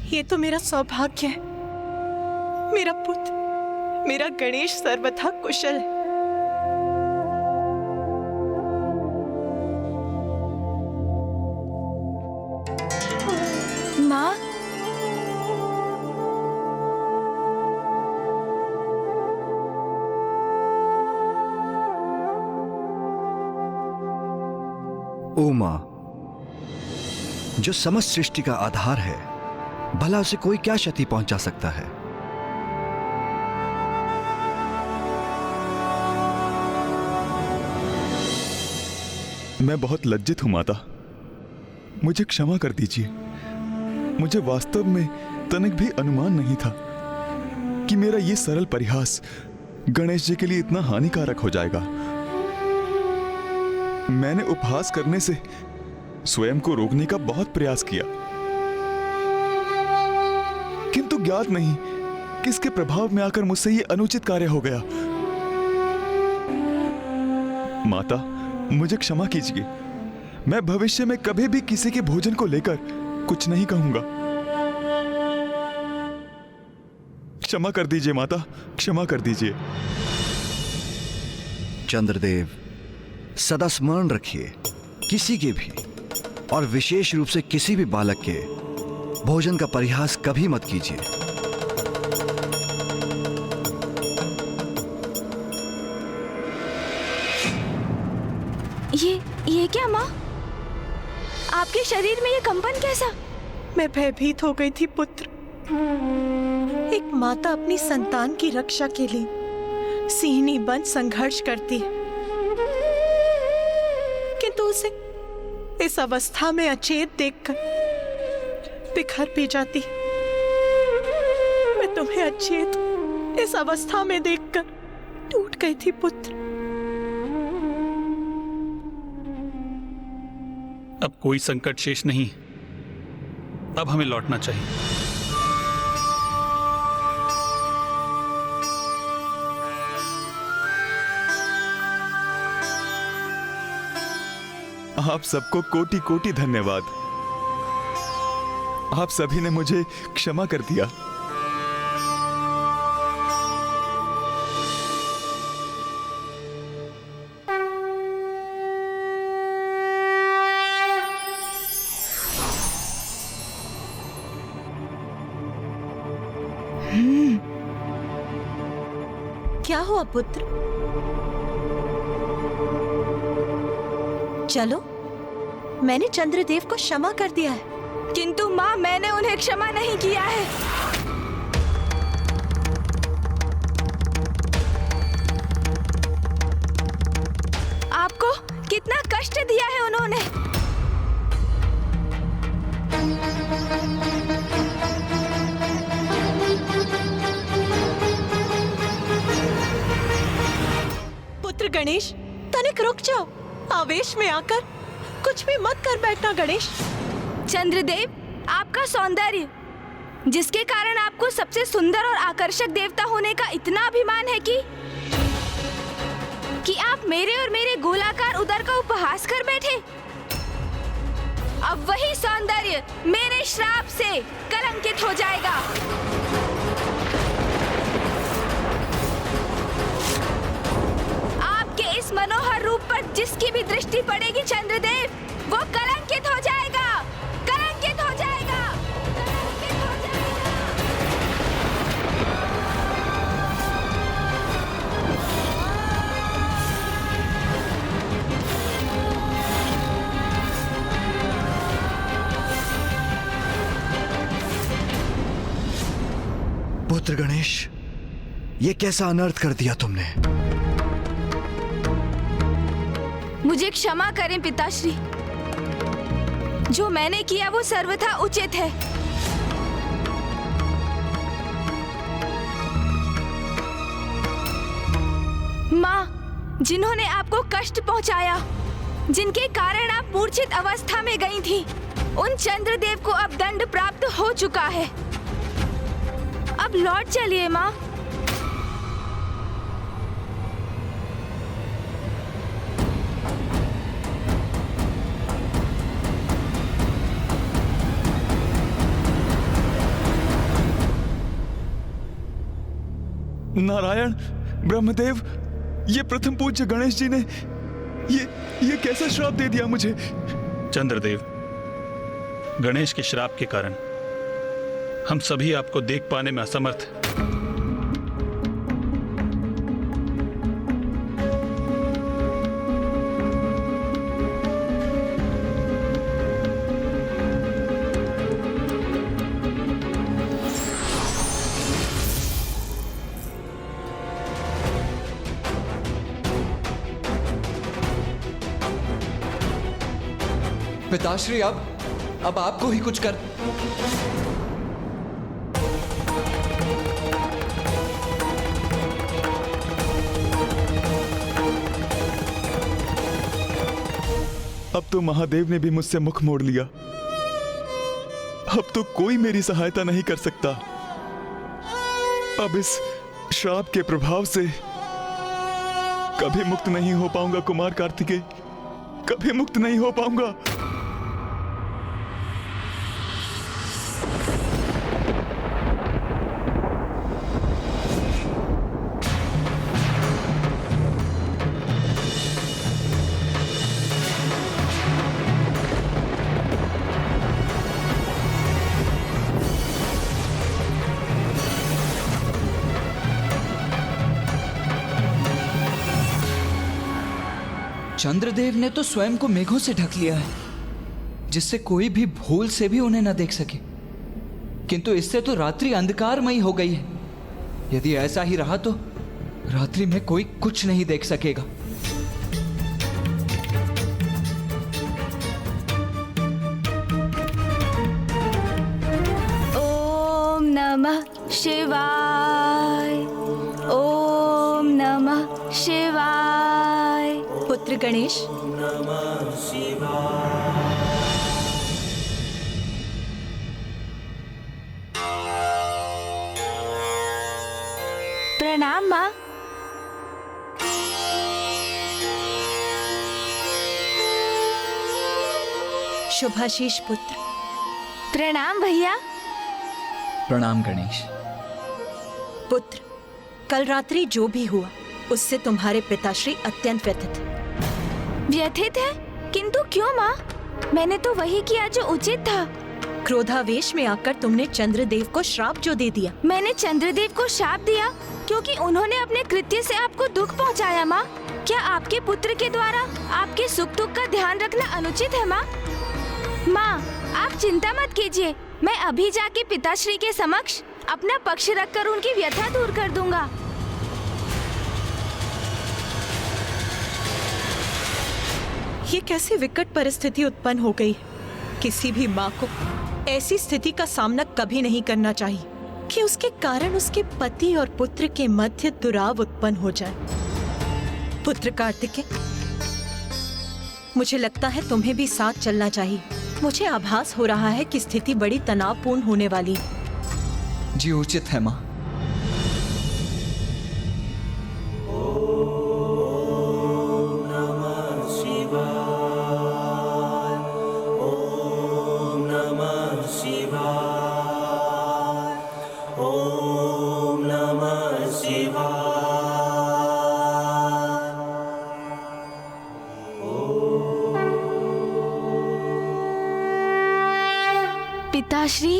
ये तो मेरा सौभाग्य है। मेरा पुत्र, मेरा गणेश सर्वथा कुशल है। माँ, ओ मां, जो समस्त सृष्टि का आधार है, भला उसे कोई क्या क्षति पहुंचा सकता है? मैं बहुत लज्जित हूं माता, मुझे क्षमा कर दीजिए। मुझे वास्तव में तनिक भी अनुमान नहीं था कि मेरा ये सरल परिहास गणेश जी के लिए इतना हानिकारक हो जाएगा। मैंने उपहास करने से स्वयं को रोकने का बहुत प्रयास किया, किंतु ज्ञात नहीं किसके प्रभाव में आकर मुझसे ये अनुचित कार्य हो गया। माता, मुझे क्षमा कीजिए। मैं भविष्य में कभी भी किसी के भोजन को लेकर कुछ नहीं कहूंगा। क्षमा कर दीजिए माता, क्षमा कर दीजिए। चंद्रदेव, सदा स्मरण रखिए, किसी के भी और विशेष रूप से किसी भी बालक के भोजन का परिहास कभी मत कीजिए। ये क्या माँ? आपके शरीर में ये कंपन कैसा? मैं भयभीत हो गई थी पुत्र। एक माता अपनी संतान की रक्षा के लिए सिंहनी बन संघर्ष करती है, किंतु उसे इस अवस्था में अचेत देखकर बिखर भी जाती है। मैं तुम्हें अचेत इस अवस्था में देखकर टूट गई थी पुत्र। अब कोई संकट शेष नहीं, अब हमें लौटना चाहिए। आप सबको कोटि कोटि धन्यवाद। आप सभी ने मुझे क्षमा कर दिया। क्या हुआ पुत्र? चलो, मैंने चंद्रदेव को क्षमा कर दिया है। किंतु माँ, मैंने उन्हें क्षमा नहीं किया है। आपको कितना कष्ट दिया है उन्होंने। पुत्र गणेश, तनिक रुक जाओ। आवेश में आकर कुछ भी मत कर बैठना गणेश। चंद्रदेव, आपका सौंदर्य, जिसके कारण आपको सबसे सुंदर और आकर्षक देवता होने का इतना अभिमान है कि आप मेरे और मेरे गोलाकार उदर का उपहास कर बैठे। अब वही सौंदर्य मेरे श्राप से कलंकित हो जाएगा। आपके इस मनोहर रूप पर जिसकी भी दृष्टि पड़ेगी चंद्रदेव, वो कलंकित हो जाएगा, कलंकित हो जाएगा, कलंकित हो जाएगा। पुत्र गणेश, ये कैसा अनर्थ कर दिया तुमने? मुझे क्षमा करें पिताश्री। जो मैंने किया वो सर्वथा उचित है। माँ, जिन्होंने आपको कष्ट पहुंचाया, जिनके कारण आप मूर्छित अवस्था में गई थी, उन चंद्रदेव को अब दंड प्राप्त हो चुका है। अब लौट चलिए माँ। नारायण, ब्रह्मदेव, ये प्रथम पूज्य गणेश जी ने ये कैसा श्राप दे दिया मुझे? चंद्रदेव, गणेश के श्राप के कारण हम सभी आपको देख पाने में असमर्थ हैं। पिताश्री, अब आपको ही कुछ कर। अब तो महादेव ने भी मुझसे मुख मोड़ लिया। अब तो कोई मेरी सहायता नहीं कर सकता। अब इस श्राप के प्रभाव से कभी मुक्त नहीं हो पाऊंगा कुमार कार्तिकेय, कभी मुक्त नहीं हो पाऊंगा। चंद्रदेव ने तो स्वयं को मेघों से ढक लिया है, जिससे कोई भी भूल से भी उन्हें न देख सके। किंतु इससे तो रात्रि अंधकारमयी हो गई है। यदि ऐसा ही रहा तो रात्रि में कोई कुछ नहीं देख सकेगा। ओम नमः शिवाय, ओम नमः शिवाय। पुत्र गणेश, प्रणाम माँ। शुभाशीष पुत्र। प्रणाम भैया। प्रणाम गणेश। पुत्र, कल रात्रि जो भी हुआ उससे तुम्हारे पिताश्री अत्यंत व्यथित। व्यथित है? किंतु क्यों माँ? मैंने तो वही किया जो उचित था। क्रोधावेश में आकर तुमने चंद्रदेव को श्राप जो दे दिया। मैंने चंद्रदेव को शाप दिया क्योंकि उन्होंने अपने कृत्य से आपको दुख पहुंचाया माँ। क्या आपके पुत्र के द्वारा आपके सुख दुख का ध्यान रखना अनुचित है माँ? माँ, आप चिंता मत कीजिए, मैं अभी जाके पिताश्री के समक्ष अपना पक्ष रखकर उनकी व्यथा दूर कर दूंगा। ये कैसी विकट परिस्थिति उत्पन्न हो गई। किसी भी माँ को ऐसी स्थिति का सामना कभी नहीं करना चाहिए कि उसके कारण उसके पति और पुत्र के मध्य दुराव उत्पन्न हो जाए। पुत्र कार्तिकेय, मुझे लगता है तुम्हें भी साथ चलना चाहिए। मुझे आभास हो रहा है कि स्थिति बड़ी तनावपूर्ण होने वाली है। जी उचित है माँ। पिताश्री,